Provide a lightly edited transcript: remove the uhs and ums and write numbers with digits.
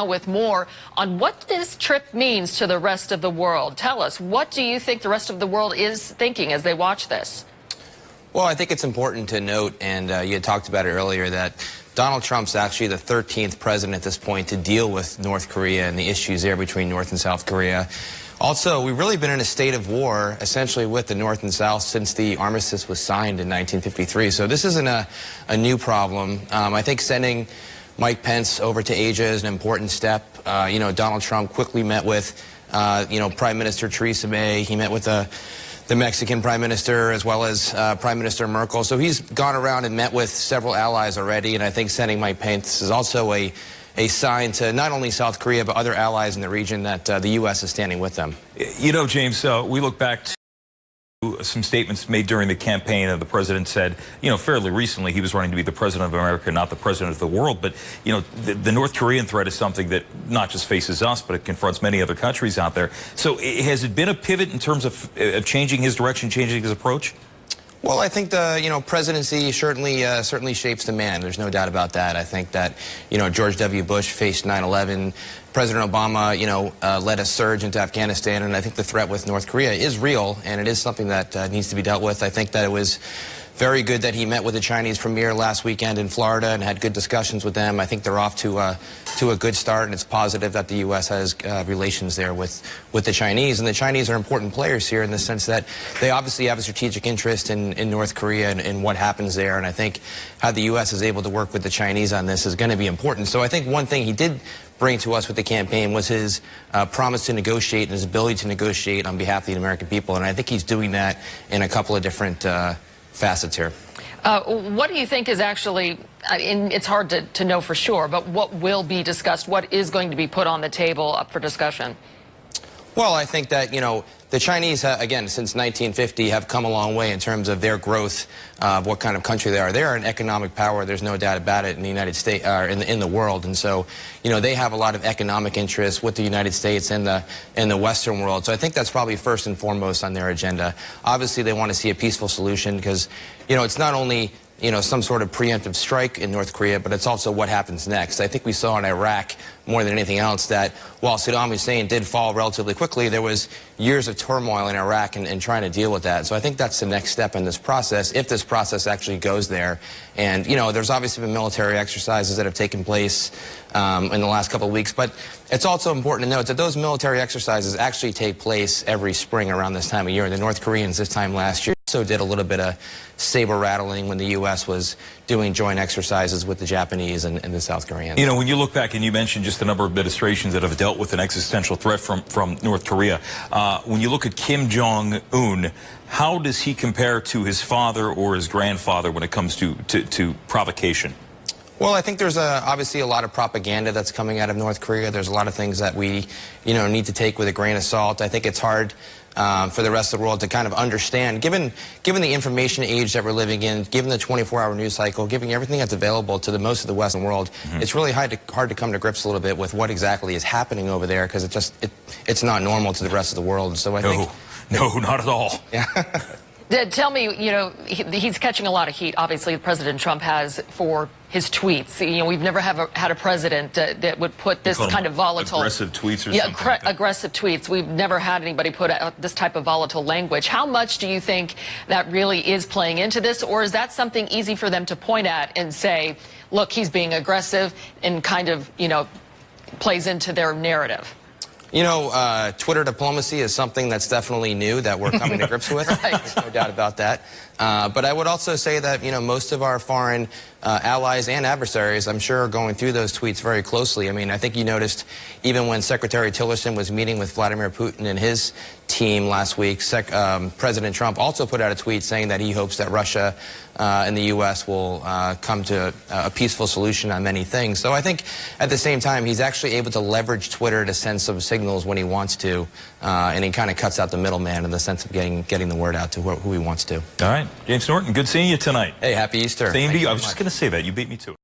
With more on what this trip means to the rest of the world. Tell us, what do you think the rest of the world is thinking as they watch this? Well, I think it's important to note, and you had talked about it earlier, that Donald Trump's actually the 13th president at this point to deal with North Korea and the issues there between North and South Korea. Also, we've really been in a state of war, essentially, with the North and South since the armistice was signed in 1953. So this isn't a new problem. I think sending Mike Pence over to Asia is an important step. Donald Trump quickly met with, Prime Minister Theresa May. He met with the Mexican Prime Minister as well as Prime Minister Merkel. So he's gone around and met with several allies already, and I think sending Mike Pence is also a sign to not only South Korea but other allies in the region that the U.S. is standing with them. You know, James, we look back to some statements made during the campaign, and the president said, fairly recently he was running to be the president of America, not the president of the world. But, the North Korean threat is something that not just faces us, but it confronts many other countries out there. So has it been a pivot in terms of changing his direction, changing his approach? Well, I think the presidency certainly shapes the man. There's no doubt about that. I think that George W. Bush faced 9/11. President Obama led a surge into Afghanistan, and I think the threat with North Korea is real, and it is something that needs to be dealt with. I think that it was very good that he met with the Chinese premier last weekend in Florida and had good discussions with them. I think they're off to a good start, and it's positive that the U.S. has relations there with the Chinese. And the Chinese are important players here in the sense that they obviously have a strategic interest in North Korea and what happens there. And I think how the U.S. is able to work with the Chinese on this is going to be important. So I think one thing he did bring to us with the campaign was his promise to negotiate and his ability to negotiate on behalf of the American people. And I think he's doing that in a couple of different facets here. What do you think is actually, it's hard to know for sure, but what will be discussed? What is going to be put on the table up for discussion? Well, I think that, the Chinese, again, since 1950, have come a long way in terms of their growth, of what kind of country they are. They are an economic power, there's no doubt about it, in the United States, in the world. And so, they have a lot of economic interests with the United States and the Western world. So I think that's probably first and foremost on their agenda. Obviously, they want to see a peaceful solution because, it's not only some sort of preemptive strike in North Korea, but it's also what happens next. I think we saw in Iraq, more than anything else, that while Saddam Hussein did fall relatively quickly, there was years of turmoil in Iraq and trying to deal with that. So I think that's the next step in this process, if this process actually goes there. And, there's obviously been military exercises that have taken place in the last couple of weeks, but it's also important to note that those military exercises actually take place every spring around this time of year. The North Koreans this time last year also did a little bit of saber rattling when the U.S. was doing joint exercises with the Japanese and the South Koreans. When you look back and you mentioned just the number of administrations that have dealt with an existential threat from North Korea, when you look at Kim Jong-un, how does he compare to his father or his grandfather when it comes to provocation? Well, I think there's obviously a lot of propaganda that's coming out of North Korea. There's a lot of things that we, need to take with a grain of salt. I think it's hard for the rest of the world to kind of understand, given the information age that we're living in, given the 24-hour news cycle, given everything that's available to most of the Western world, it's really hard to come to grips a little bit with what exactly is happening over there, because it's not normal to the rest of the world. So I think no, not at all. Yeah. Tell me, he's catching a lot of heat, obviously, President Trump has, for his tweets. We've never had a president that would put this kind of volatile... Aggressive tweets or something like that. Aggressive tweets. We've never had anybody put out this type of volatile language. How much do you think that really is playing into this, or is that something easy for them to point at and say, look, he's being aggressive, and kind of, plays into their narrative? Twitter diplomacy is something that's definitely new that we're coming to grips with. Right. There's no doubt about that. But I would also say that, most of our foreign allies and adversaries, I'm sure, are going through those tweets very closely. I mean, I think you noticed even when Secretary Tillerson was meeting with Vladimir Putin and his team last week, President Trump also put out a tweet saying that he hopes that Russia and the U.S. will come to a peaceful solution on many things. So I think at the same time, he's actually able to leverage Twitter to send some signals when he wants to, and he kind of cuts out the middleman in the sense of getting the word out to who he wants to. All right. James Norton, good seeing you tonight. Hey, happy Easter. Same to you. I was just going to say that. You beat me to it.